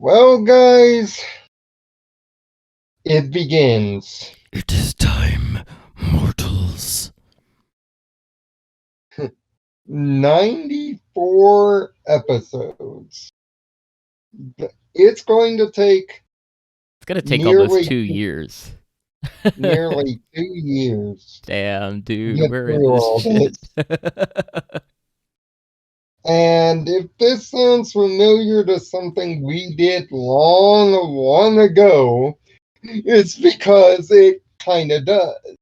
Well, guys, it begins. It is time, mortals. 94 episodes. It's going to take It's gonna take almost nearly 2 years. nearly 2 years Damn, to dude, get we're in through this all shit. this. And if this sounds familiar to something we did long, long ago, it's because it kind of does.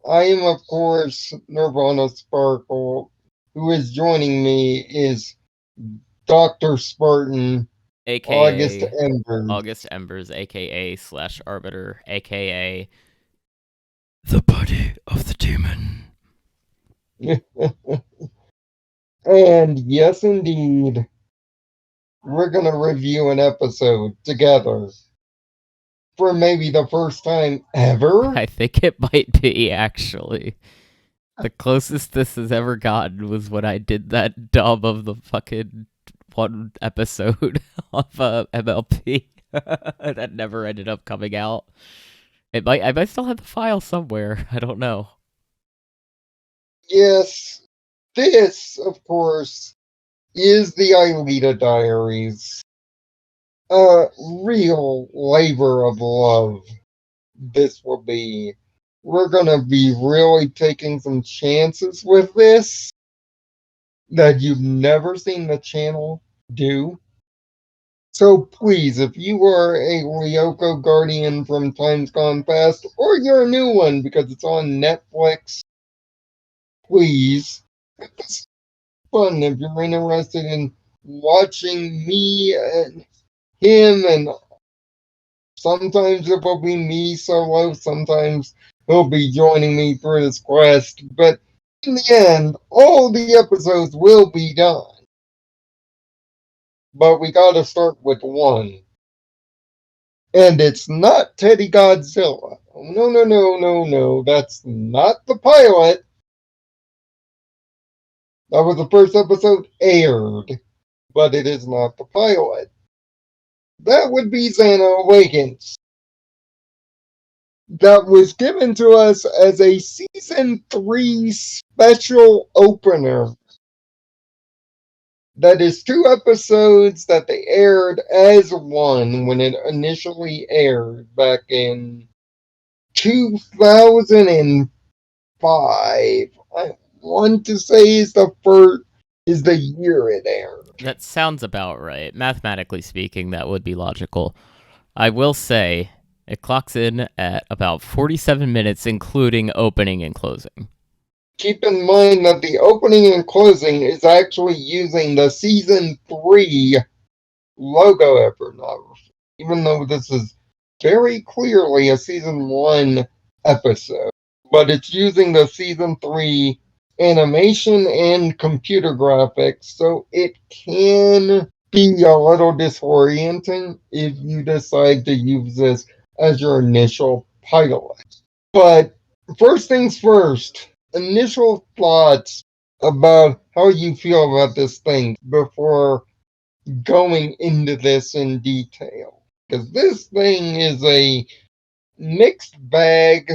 I am, of course, Nirvana Sparkle. Who is joining me is Dr. Spartan, August AKA Embers. August Embers, AKA slash Arbiter, AKA the body of the demon. And yes, indeed, we're going to review an episode together for maybe the first time ever. I think it might be, actually. The closest this has ever gotten was when I did that dub of the fucking one episode of MLP that never ended up coming out. I might still have the file somewhere. I don't know. Yes, this, of course, is the Aelita Diaries. A real labor of love, this will be. We're gonna be really taking some chances with this that you've never seen the channel do. So please, if you are a Ryoko Guardian from times gone past, or you're a new one because it's on Netflix, please, it's fun if you're interested in watching me and him, and sometimes it will be me solo, sometimes he'll be joining me through this quest, but in the end, all the episodes will be done. But we gotta start with one. And it's not Teddy Godzilla. No, no, no, no, no. That's not the pilot. That was the first episode aired, but it is not the pilot. That would be XANA Awakens. That was given to us as a season 3 special opener. That is 2 episodes that they aired as one when it initially aired back in 2005. I want to say is the year it aired. That sounds about right. Mathematically speaking, that would be logical. I will say it clocks in at about 47 minutes, including opening and closing. Keep in mind that the opening and closing is actually using the season 3 logo effort, even though this is very clearly a season 1 episode. But it's using the season 3 animation and computer graphics, so it can be a little disorienting if you decide to use this as your initial pilot. But first things first, initial thoughts about how you feel about this thing before going into this in detail. Because this thing is a mixed bag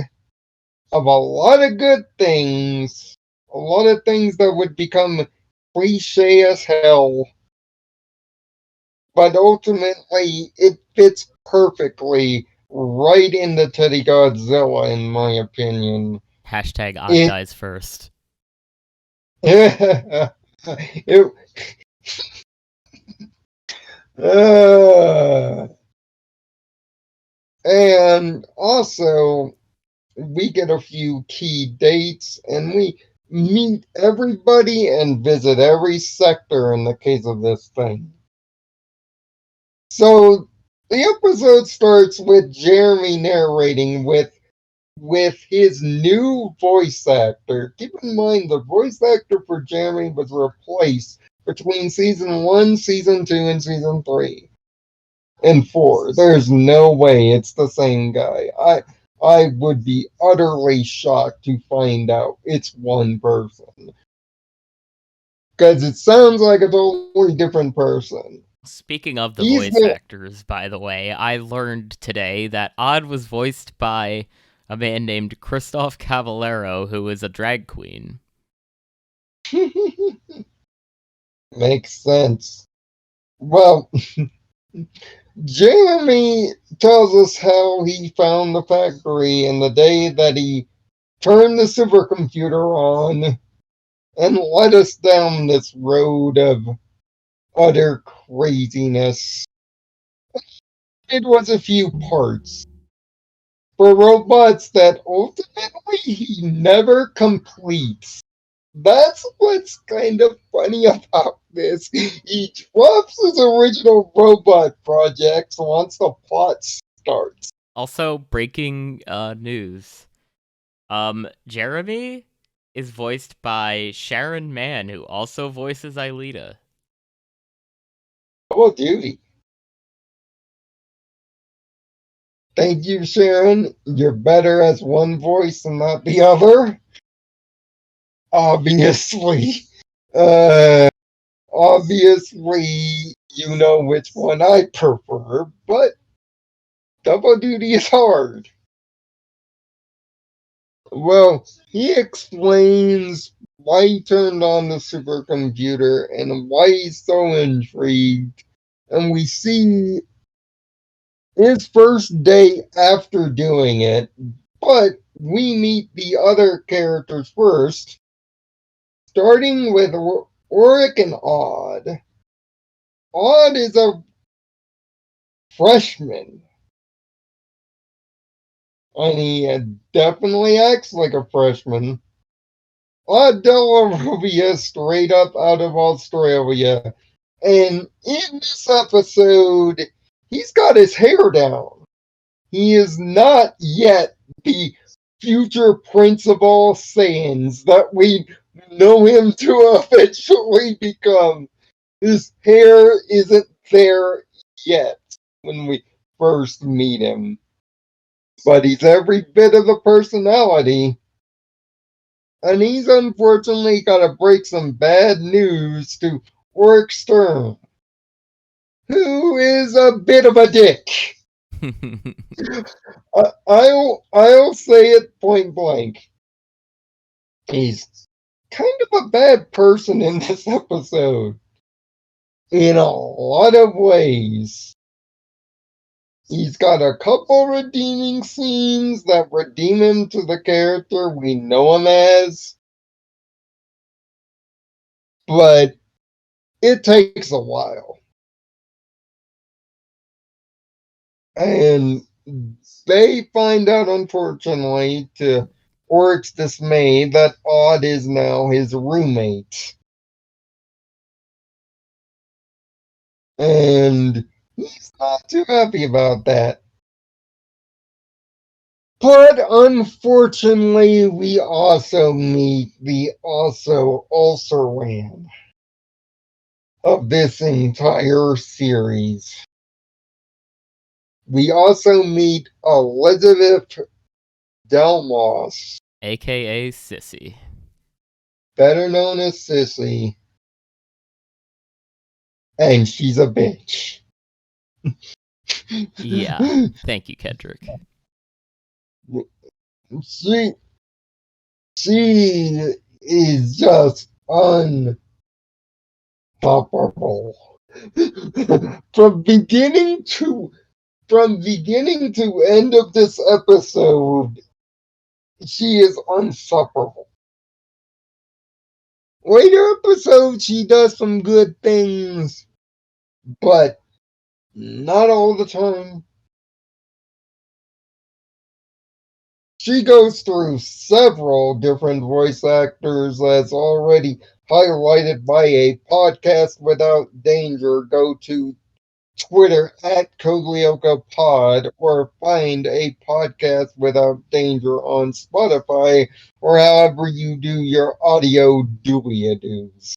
of a lot of good things, a lot of things that would become cliche as hell, but ultimately it fits perfectly right into Teddy Godzilla, in my opinion. Hashtag Odd It, dies first. it and also we get a few key dates and we meet everybody and visit every sector in the case of this thing. So the episode starts with Jeremy narrating with his new voice actor. Keep in mind the voice actor for Jeremy was replaced between season 1, season 2, and season 3 and 4. There's no way it's the same guy. I would be utterly shocked to find out it's one person. Because it sounds like a totally different person. Speaking of the He's voice the actors, by the way, I learned today that Odd was voiced by a man named Christoph Cavallero, who is a drag queen. makes sense. Well, Jeremy tells us how he found the factory and the day that he turned the supercomputer on and led us down this road of utter craziness. It was a few parts for robots that ultimately he never completes. That's what's kind of funny about this. He drops his original robot projects once the plot starts. Also, breaking news. Jeremy is voiced by Sharon Mann, who also voices Aelita. Double duty. Thank you, Sharon. You're better as one voice and not the other. Obviously. Uh, obviously, you know which one I prefer, but double duty is hard. Well, he explains why he turned on the supercomputer and why he's so intrigued. And we see his first day after doing it, but we meet the other characters first, starting with Oric and Odd. Odd is a freshman, and he definitely acts like a freshman. Odd Delarubia straight up out of Australia. And in this episode, he's got his hair down. He is not yet the future Principal Sans that we know him to eventually become. His hair isn't there yet when we first meet him. But he's every bit of the personality. And he's unfortunately got to break some bad news to Oric Stern, who is a bit of a dick. I'll say it point blank. He's kind of a bad person in this episode. In a lot of ways. He's got a couple redeeming scenes that redeem him to the character we know him as. But it takes a while. And they find out, unfortunately, to Oric's dismay, that Odd is now his roommate. And he's not too happy about that. But unfortunately, we also meet the also-ran of this entire series. We also meet Elizabeth Delmos, AKA Sissy. better known as Sissy, and she's a bitch. Yeah. Thank you, Kendrick. She is just unstoppable. from beginning to end of this episode, she is unsufferable. Later episodes, she does some good things, but not all the time. She goes through several different voice actors, as already highlighted by a podcast without danger. Go to Twitter at KogliokaPod or find a podcast without danger on Spotify or however you do your audio doobly-doos.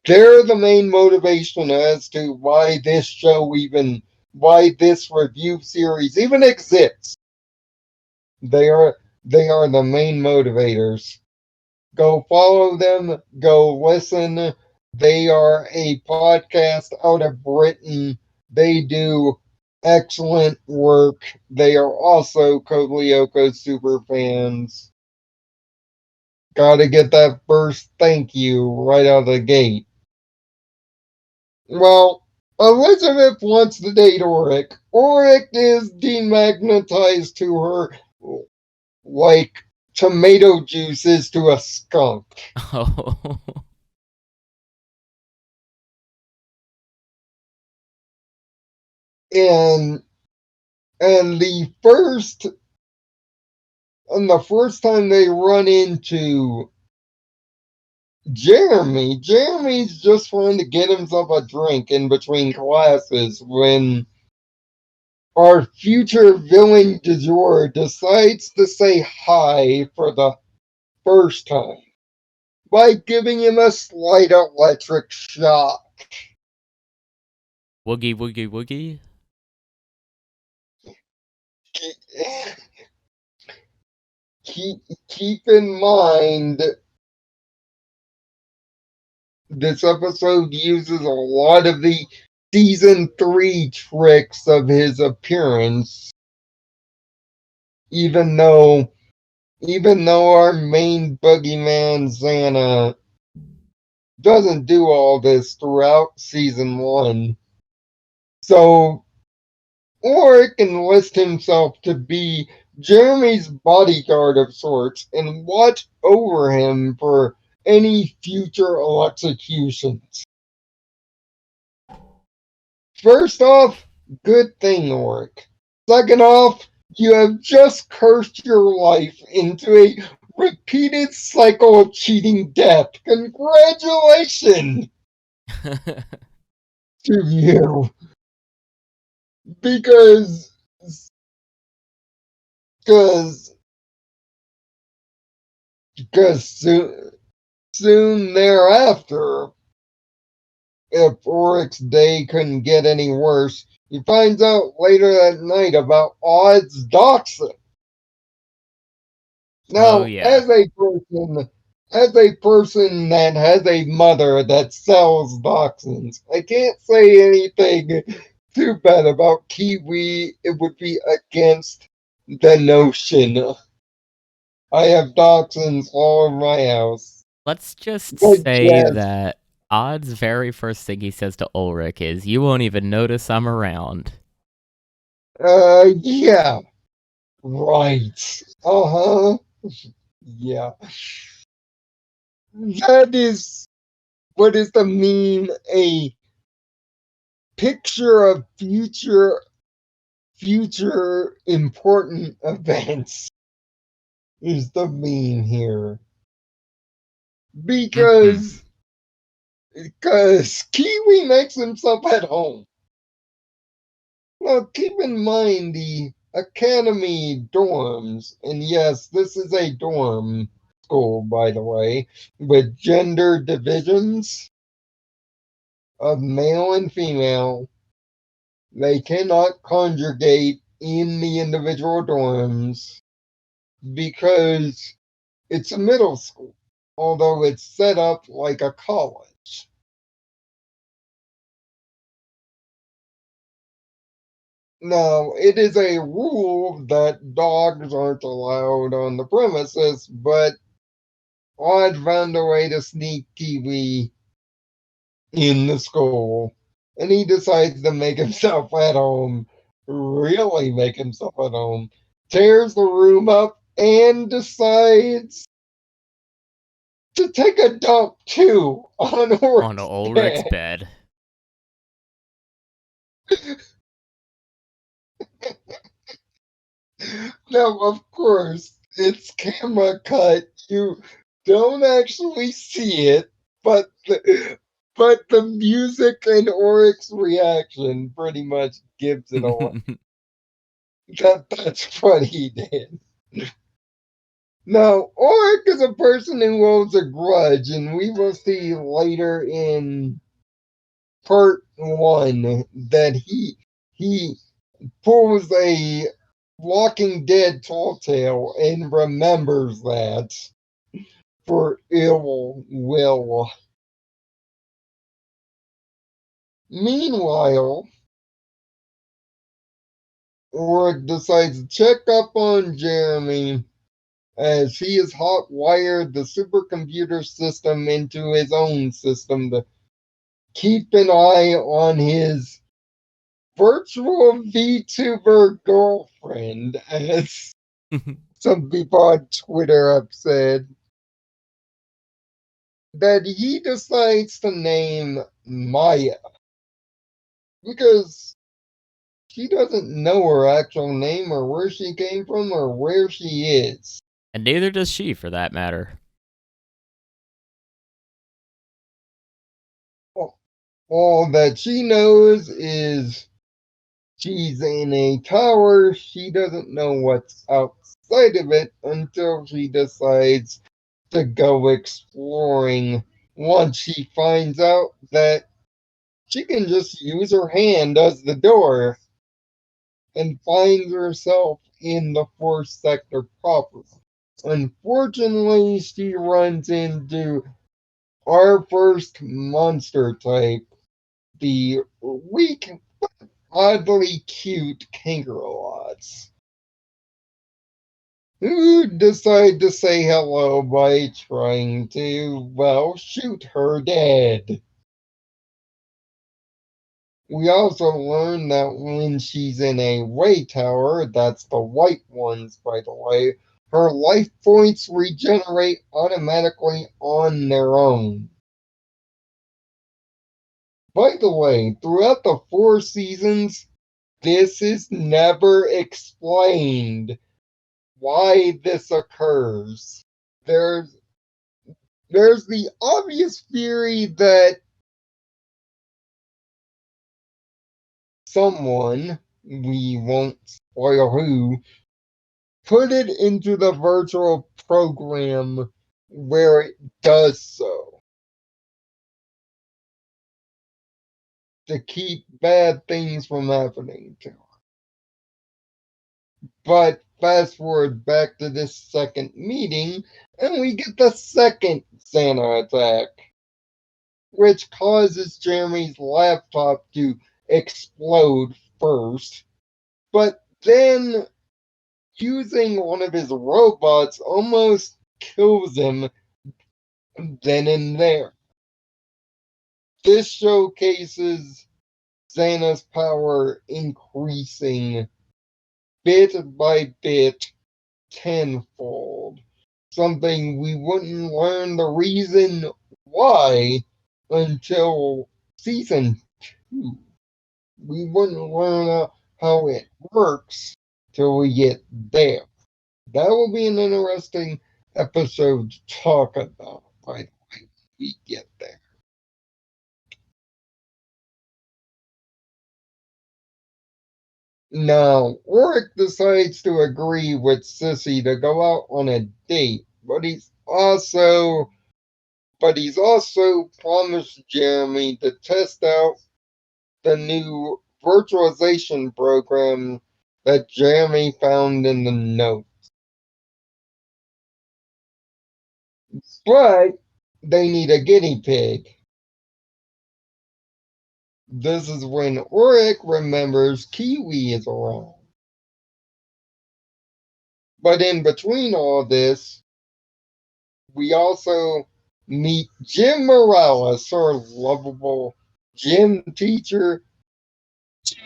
They're the main motivation as to why this review series even exists. They are the main motivators. Go follow them, go listen, They are a podcast out of Britain. They do excellent work. They are also Code Lyoko super fans. Gotta get that first thank you right out of the gate. Well, Elizabeth wants to date Auric. Auric is demagnetized to her like tomato juice is to a skunk. Oh. And and the first time they run into Jeremy's just trying to get himself a drink in between classes when our future villain du jour decides to say hi for the first time by giving him a slight electric shock. Woogie woogie woogie. Keep in mind, this episode uses a lot of the season 3 tricks of his appearance, even though our main boogeyman XANA doesn't do all this throughout season 1. So Oric enlists himself to be Jeremy's bodyguard of sorts and watch over him for any future executions. First off, good thing, Oric. Second off, you have just cursed your life into a repeated cycle of cheating death. Congratulations to you. Because because soon thereafter, if Oric's day couldn't get any worse, he finds out later that night about Odd's doxing. Oh Now, yeah. as a person that has a mother that sells dachshunds, I can't say anything too bad about Kiwi. It would be against the notion. I have dachshunds all in my house. Let's just But say yes, that Odd's very first thing he says to Ulrich is, "You won't even notice I'm around." yeah, right. Uh-huh. Yeah. That is what is the meme? A picture of future important events is the meme here. Mm-hmm. Because Kiwi makes himself at home. Now keep in mind the academy dorms, and yes, this is a dorm school, by the way, with gender divisions of male and female. They cannot conjugate in the individual dorms because it's a middle school, although it's set up like a college. Now, it is a rule that dogs aren't allowed on the premises, but Odd found a way to sneak Kiwi in the school, and he decides to make himself at home, really make himself at home, tears the room up, and decides to take a dump too on On Oric's Ulrich's bed. bed. Now, of course, it's camera cut. You don't actually see it, but the music and Oric's reaction pretty much gives it away. That's what he did. Now, Oric is a person who holds a grudge, and we will see later in part 1 that he pulls a Walking Dead tall tale and remembers that for ill will. Meanwhile, Oric decides to check up on Jeremy as he has hot-wired the supercomputer system into his own system to keep an eye on his virtual VTuber girlfriend, as some people on Twitter have said, that he decides to name Maya because she doesn't know her actual name or where she came from or where she is. And neither does she, for that matter. All that she knows is she's in a tower. She doesn't know what's outside of it until she decides to go exploring. Once she finds out that she can just use her hand as the door and finds herself in the fourth sector proper. Unfortunately, she runs into our first monster type, the weak, oddly cute kangaroolots, who decide to say hello by trying to, well, shoot her dead. We also learn that when she's in a way tower, that's the white ones, by the way, her life points regenerate automatically on their own. By the way, throughout the 4 seasons, this is never explained why this occurs. There's the obvious theory that someone, we won't spoil who, put it into the virtual program where it does so to keep bad things from happening to her. But fast forward back to this second meeting, and we get the second XANA attack, which causes Jeremy's laptop to explode first, but then using one of his robots almost kills him then and there. This showcases XANA's power increasing bit by bit tenfold. Something we wouldn't learn the reason why until season 2. We wouldn't learn how it works till we get there. That will be an interesting episode to talk about, by the way, we get there. Now, Oric decides to agree with Sissy to go out on a date, but he's also promised Jeremy to test out the new virtualization program that Jeremy found in the note. But they need a guinea pig. This is when Oric remembers Kiwi is around. But in between all this, we also meet Jim Morales, our lovable gym teacher,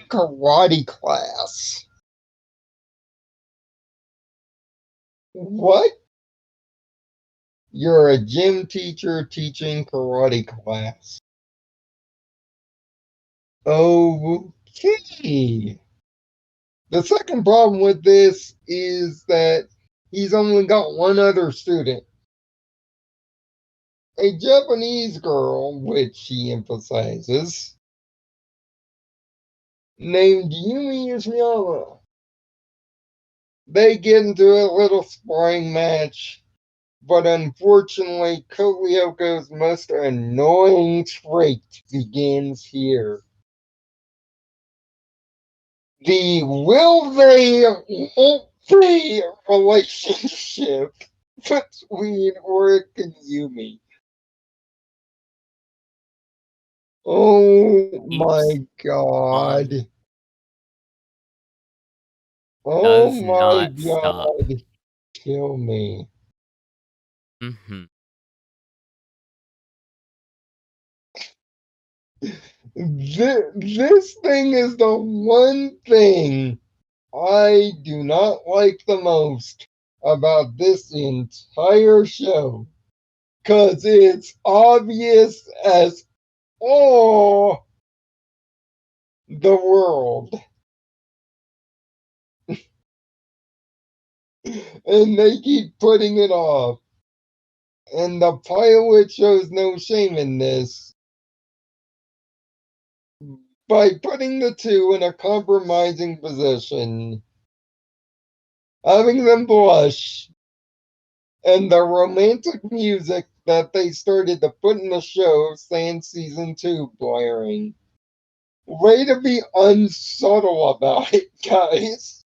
karate class. What? You're a gym teacher teaching karate class. Okay. The second problem with this is that he's only got one other student. A Japanese girl, which he emphasizes, named Yumi Yoshiyama. They get into a little sparring match, but unfortunately, Koleoko's most annoying trait begins here. The will they, won't they relationship between Oric and Yumi. Oh my Keeps god. on. Oh Does my not stop. god. Kill me. Mm-hmm. This thing is the one thing I do not like the most about this entire show. Cause it's obvious as all the world. And they keep putting it off. And the pilot shows no shame in this by putting the two in a compromising position, having them blush, and the romantic music that they started to put in the show since season 2 blaring. Way to be unsubtle about it, guys.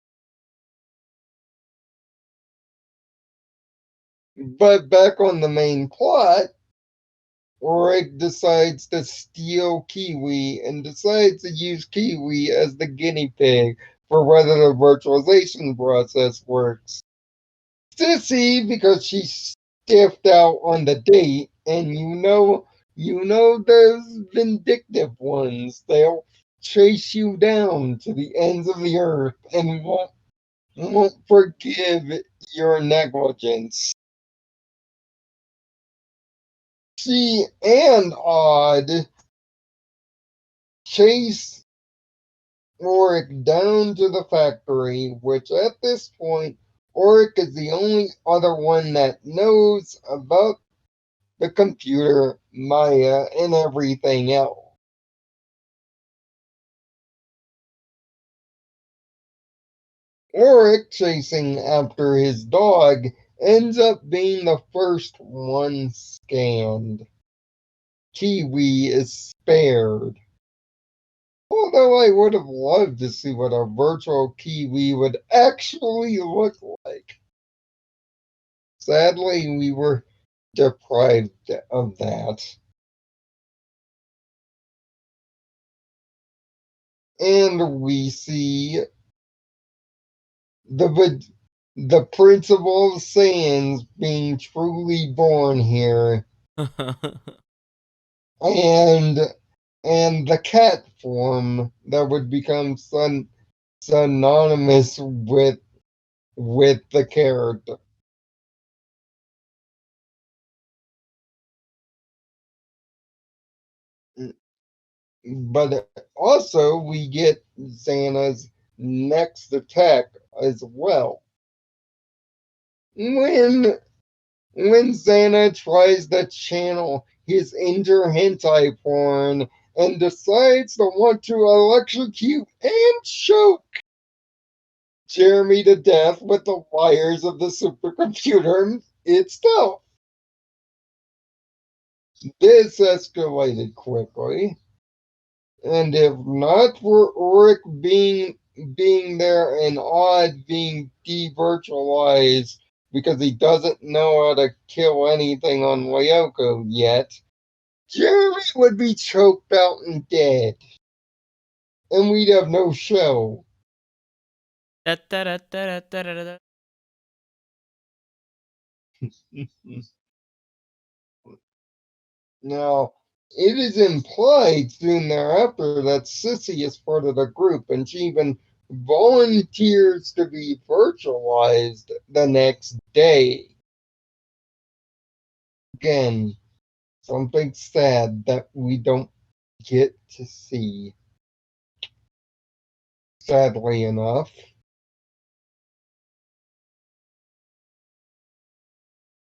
But back on the main plot, Rick decides to steal Kiwi and decides to use Kiwi as the guinea pig for whether the virtualization process works. Sissy, because she stiffed out on the date, and you know those vindictive ones. They'll chase you down to the ends of the earth and won't forgive your negligence. She and Odd chase Oric down to the factory, which at this point, Oric is the only other one that knows about the computer, Maya, and everything else. Oric, chasing after his dog, ends up being the first one scanned. Kiwi is spared. Although I would have loved to see what a virtual Kiwi would actually look like. Sadly, we were deprived of that. And we see the the principle of Saiyans being truly born here, and the cat form that would become synonymous with the character. But also we get Xana's next attack as well. When Xana tries to channel his inner hentai porn and decides to want to electrocute and choke Jeremy to death with the wires of the supercomputer itself. This escalated quickly, and if not for Ulrich being there and Odd being devirtualized because he doesn't know how to kill anything on Lyoko yet, Jeremy would be choked out and dead, and we'd have no show. Now, it is implied soon thereafter that Sissy is part of the group, and she even volunteers to be virtualized the next day. Again, something sad that we don't get to see, sadly enough.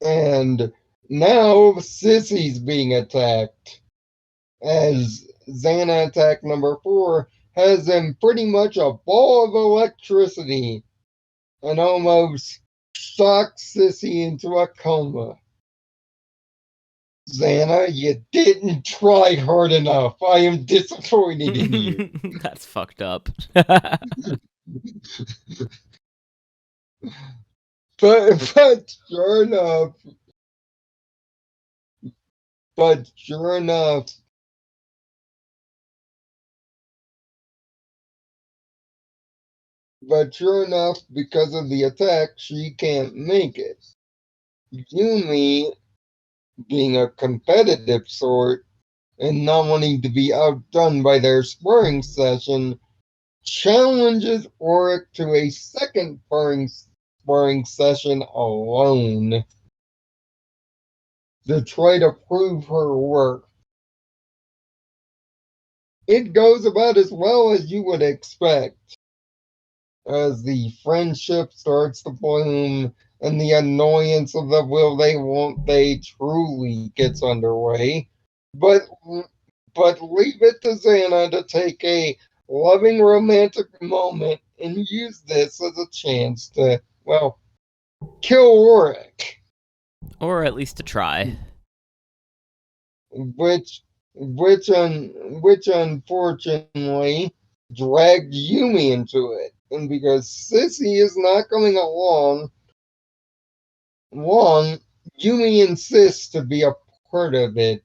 And now Sissy's being attacked, as Xana attack number 4 has him pretty much a ball of electricity and almost shocks Sissy into a coma. Xana, you didn't try hard enough. I am disappointed in you. That's fucked up. But sure enough, but sure enough, But sure enough, because of the attack, she can't make it. Yumi, being a competitive sort and not wanting to be outdone by their sparring session, challenges Auric to a second sparring session alone to try to prove her worth. It goes about as well as you would expect, as the friendship starts to bloom and the annoyance of the will they won't they truly gets underway. But leave it to XANA to take a loving romantic moment and use this as a chance to, well, kill Auric. Or at least to try. Which unfortunately dragged Yumi into it. And because Sissy is not coming along, Yumi insists to be a part of it.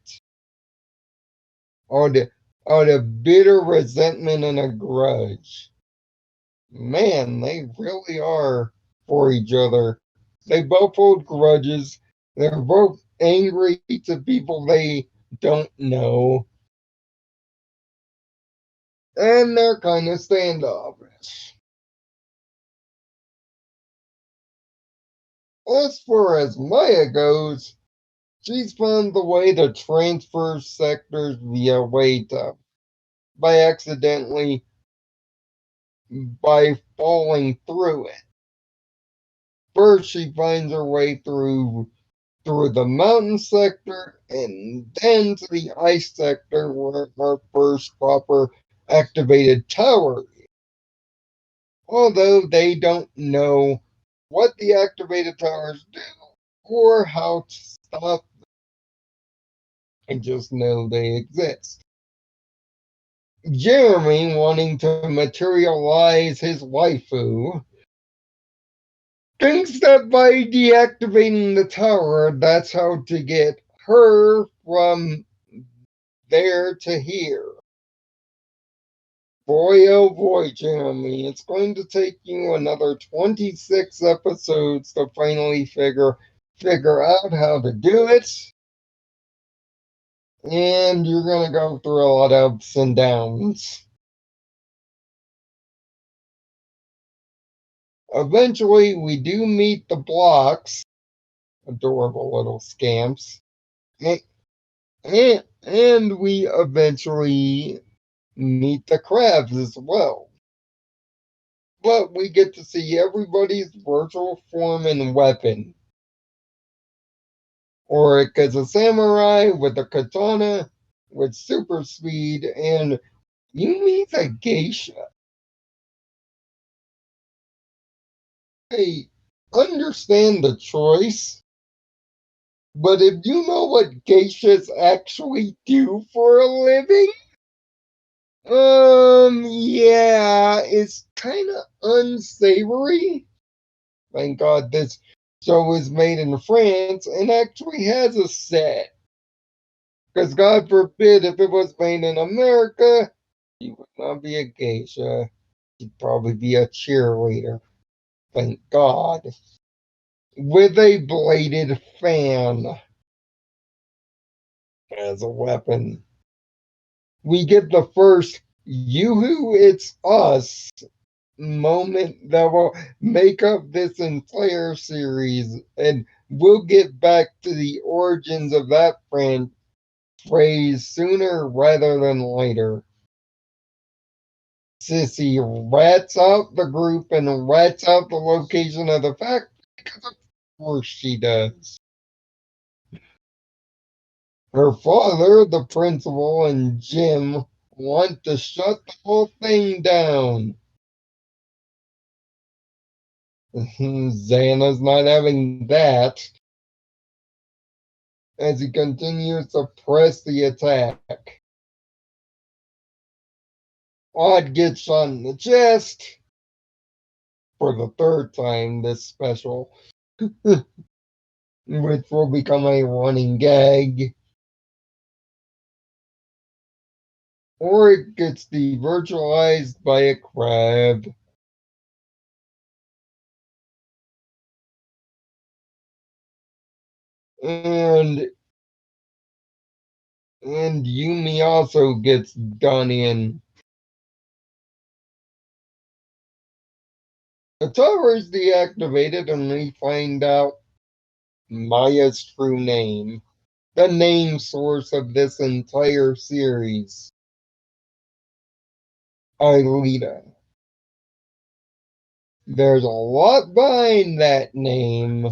Out of bitter resentment and a grudge. Man, they really are for each other. They both hold grudges. They're both angry to people they don't know. And they're kind of standoffish. As far as Maya goes, she's found the way to transfer sectors via Aelita by by falling through it. First, she finds her way through the mountain sector and then to the ice sector where our first proper activated tower. Although they don't know what the activated towers do or how to stop them, and just know they exist. Jeremy, wanting to materialize his waifu, thinks that by deactivating the tower, that's how to get her from there to here. Boy, oh boy, Jeremy, it's going to take you another 26 episodes to finally figure out how to do it. And you're going to go through a lot of ups and downs. Eventually, we do meet the blocks, adorable little scamps, and we eventually meet the crabs as well. But we get to see everybody's virtual form and weapon. Auric is a samurai with a katana with super speed, and Yumi's a geisha. I understand the choice, but if you know what geishas actually do for a living, yeah, it's kind of unsavory. Thank God this show was made in France and actually has a set. Because God forbid if it was made in America, you would not be a geisha. You'd probably be a cheerleader. Thank God. With a bladed fan as a weapon. We get the first Yoo-hoo, it's us moment that will make up this entire series, and we'll get back to the origins of that phrase sooner rather than later. Sissy rats out the group and rats out the location of the factory because of course she does. Her father, the principal, and Jim want to shut the whole thing down. XANA's not having that as he continues to press the attack. Odd gets shot in the chest for the third time this special, which will become a running gag. Or it gets devirtualized by a crab. and Yumi also gets done in. The tower is deactivated, and we find out Maya's true name, the name source of this entire series, Aelita. There's a lot behind that name,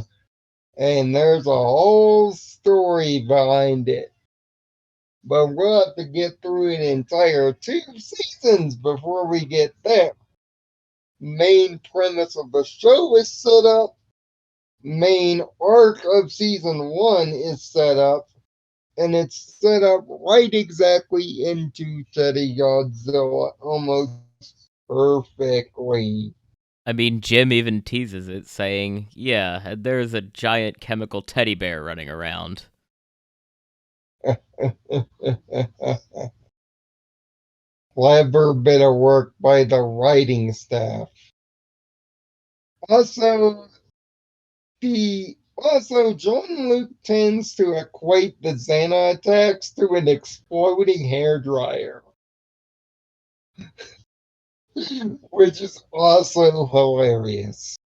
and there's a whole story behind it. But we'll have to get through an entire 2 seasons before we get there. Main premise of the show is set up. Main arc of season 1 is set up. And it's set up right exactly into Teddy Godzilla almost perfectly. I mean, Jim even teases it, saying, yeah, there's a giant chemical teddy bear running around. Clever bit of work by the writing staff. Also, John Luke tends to equate the XANA attacks to an exploding hairdryer, which is also hilarious.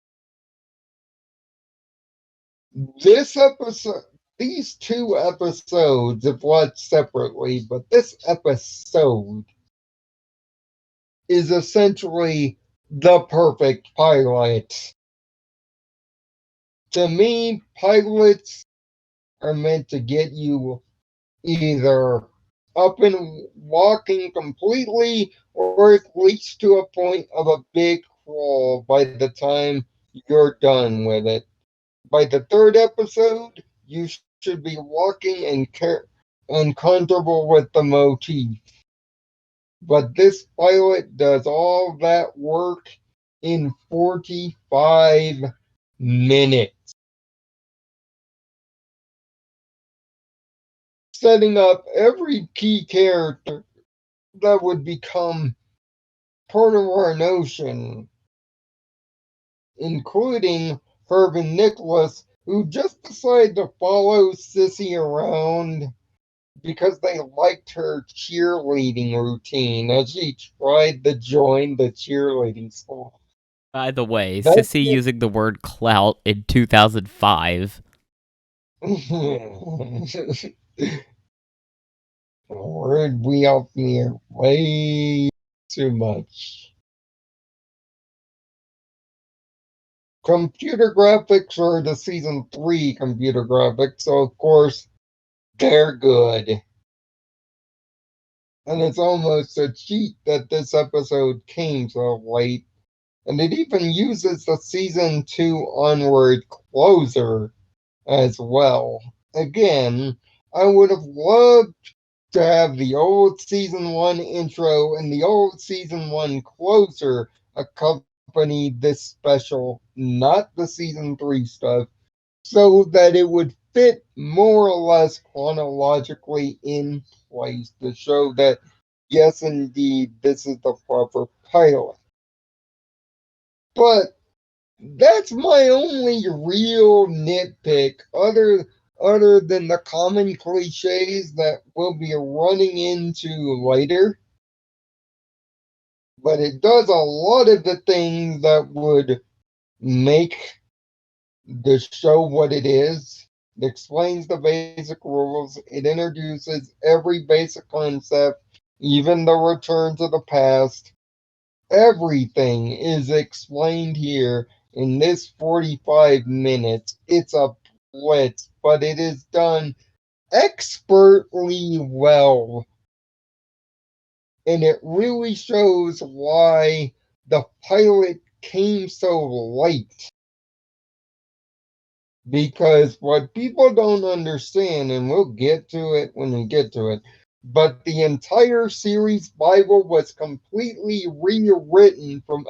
This episode, these 2 episodes, if watched separately, but this episode is essentially the perfect pilot. To me, pilots are meant to get you either up and walking completely or at least to a point of a big crawl by the time you're done with it. By the 3rd episode, you should be walking and comfortable with the motif. But this pilot does all that work in 45 minutes, setting up every key character that would become part of our notion, including Herb and Nicholas, who just decided to follow Sissy around because they liked her cheerleading routine as she tried to join the cheerleading school. By the way, That's Sissy using the word clout in 2005. it. Word we out there way too much. Computer graphics are the season 3 computer graphics, so of course they're good. And it's almost a cheat that this episode came so late. And it even uses the season 2 onward closer as well. Again, I would have loved to have the old season 1 intro and the old season 1 closer accompany this special, not the season 3 stuff, so that it would fit more or less chronologically in place to show that, yes, indeed, this is the proper pilot. But that's my only real nitpick, other than the common cliches that we'll be running into later. But it does a lot of the things that would make the show what it is. It explains the basic rules. It introduces every basic concept, even the return to the past. Everything is explained here in this 45 minutes. It's a blitz, but it is done expertly well. And it really shows why the pilot came so late. Because what people don't understand, and we'll get to it when we get to it, but the entire series Bible was completely rewritten from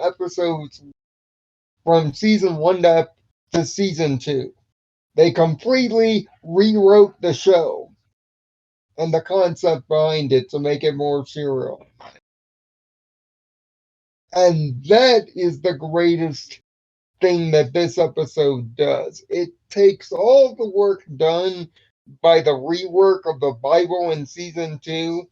season 1 to season 2. They completely rewrote the show and the concept behind it to make it more serial. And that is the greatest thing that this episode does. It takes all the work done by the rework of the Bible in season 2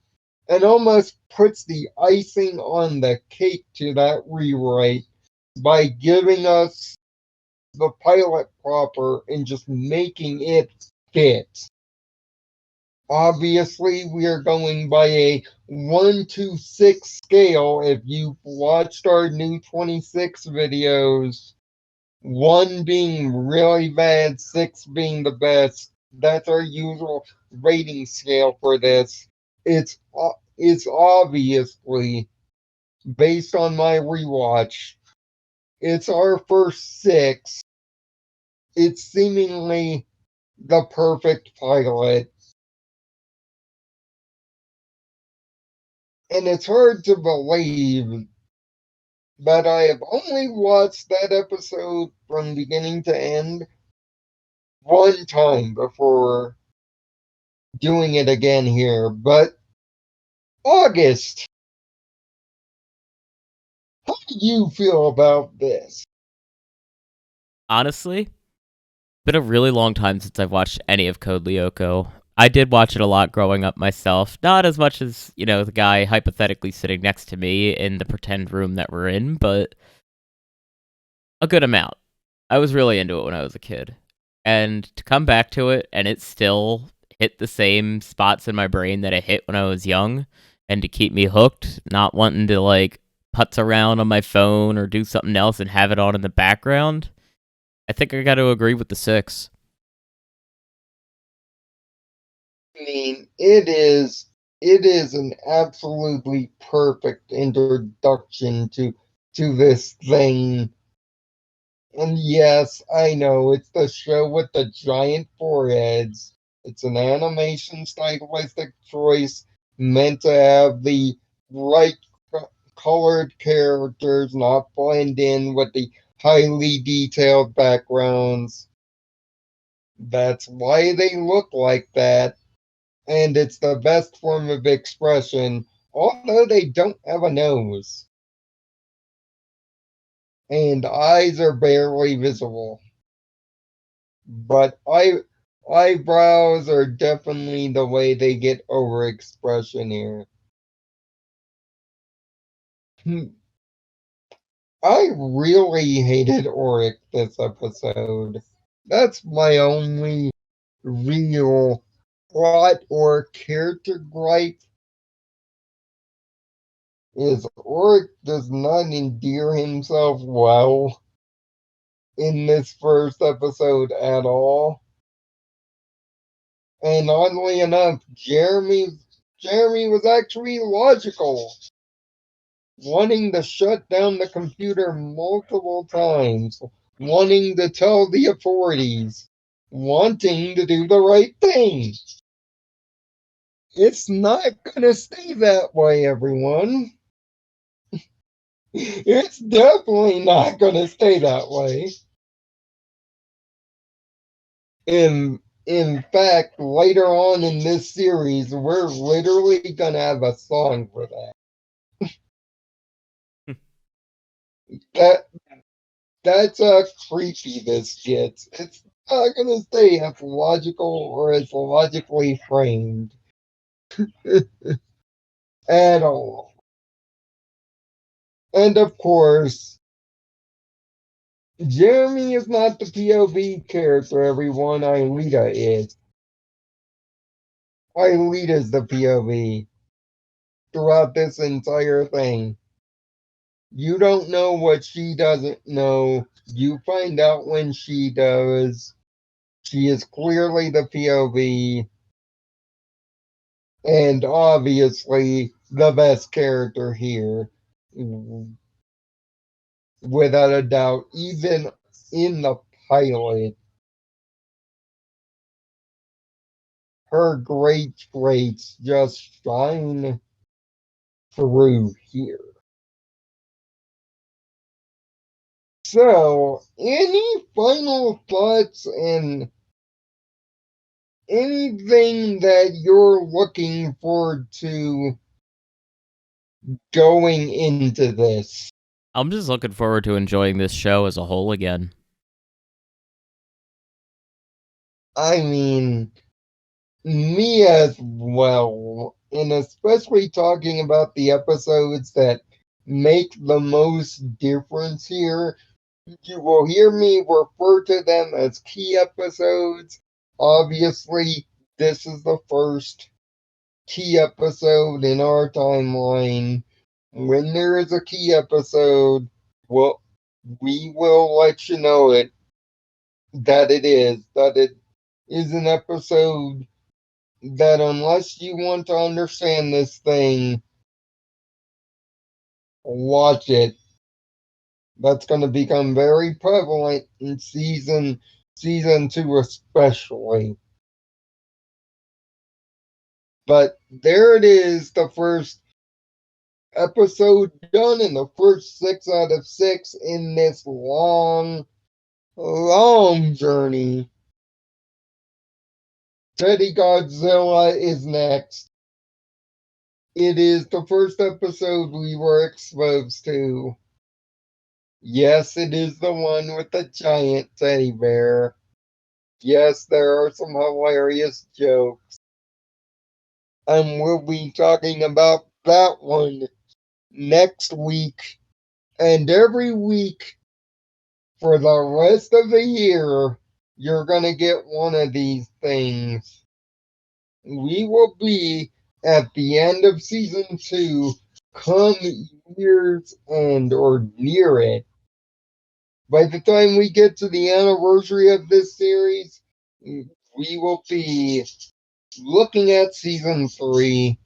and almost puts the icing on the cake to that rewrite by giving us the pilot proper and just making it fit. Obviously, we are going by a 1 to 6 scale. If you've watched our new 26 videos, 1 being really bad, 6 being the best, that's our usual rating scale for this. It's obviously based on my rewatch. It's our first 6. It's seemingly the perfect pilot. And it's hard to believe that I have only watched that episode from beginning to end 1 time before doing it again here. But August, how do you feel about this? Honestly, been a really long time since I've watched any of Code Lyoko. I did watch it a lot growing up myself. Not as much as, the guy hypothetically sitting next to me in the pretend room that we're in, but a good amount. I was really into it when I was a kid. And to come back to it and it still hit the same spots in my brain that it hit when I was young, and to keep me hooked, not wanting to putz around on my phone or do something else and have it on in the background, I think I got to agree with the 6. I mean, it is an absolutely perfect introduction to this thing. And yes, I know it's the show with the giant foreheads. It's an animation stylistic choice meant to have the right colored characters not blend in with the highly detailed backgrounds. That's why they look like that. And it's the best form of expression, although they don't have a nose. And eyes are barely visible. But eyebrows are definitely the way they get overexpression here. I really hated Auric this episode. That's my only real plot or character gripe is Auric does not endear himself well in this first episode at all. And oddly enough, Jeremy was actually logical, wanting to shut down the computer multiple times, wanting to tell the authorities, wanting to do the right thing. It's not gonna stay that way, everyone. It's definitely not gonna stay that way. In fact, later on in this series, we're literally gonna have a song for that. That that's how creepy this gets. It's not gonna stay as logical or as logically framed at all. And of course, Jeremy is not the POV character, everyone. Aelita is. Aelita's the POV throughout this entire thing. You don't know what she doesn't know. You find out when she does. She is clearly the POV, and obviously the best character here. Without a doubt, even in the pilot, her great traits just shine through here. So, any final thoughts and anything that you're looking forward to going into this? I'm just looking forward to enjoying this show as a whole again. I mean, me as well. And especially talking about the episodes that make the most difference here. You will hear me refer to them as key episodes. Obviously, this is the first key episode in our timeline. When there is a key episode, well, we will let you know that it is an episode that unless you want to understand this thing, watch it. That's going to become very prevalent in season 2 especially. But there it is, the first episode done in the first 6 out of 6 in this long, long journey. Teddy Godzilla is next. It is the first episode we were exposed to. Yes, it is the one with the giant teddy bear. Yes, there are some hilarious jokes. And we'll be talking about that one next week and every week for the rest of the year. You're going to get one of these things. We will be at the end of season 2, come year's end or near it. By the time we get to the anniversary of this series, we will be looking at season 3.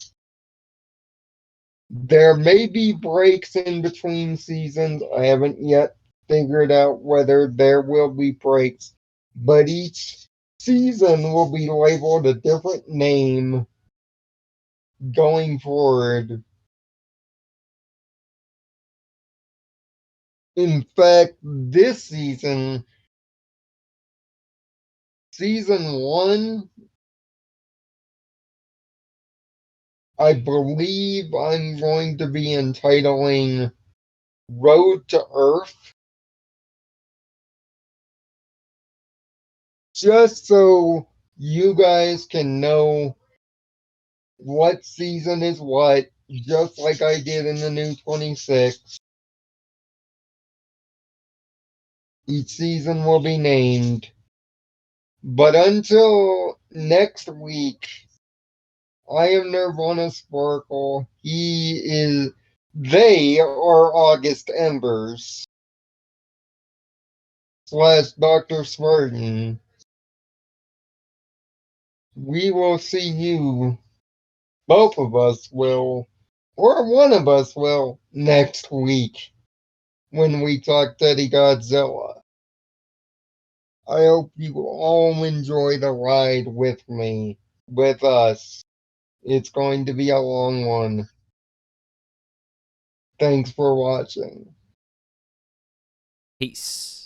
There may be breaks in between seasons. I haven't yet figured out whether there will be breaks, but each season will be labeled a different name going forward. In fact, this season 1, I believe I'm going to be entitling Road to Earth, just so you guys can know what season is what, just like I did in the new 26. Each season will be named. But until next week, I am Nirvana Sparkle. They are August Embers / Dr. Smartin. We will see you, both of us will, or one of us will, next week when we talk Teddy Godzilla. I hope you all enjoy the ride with me, with us. It's going to be a long one. Thanks for watching. Peace.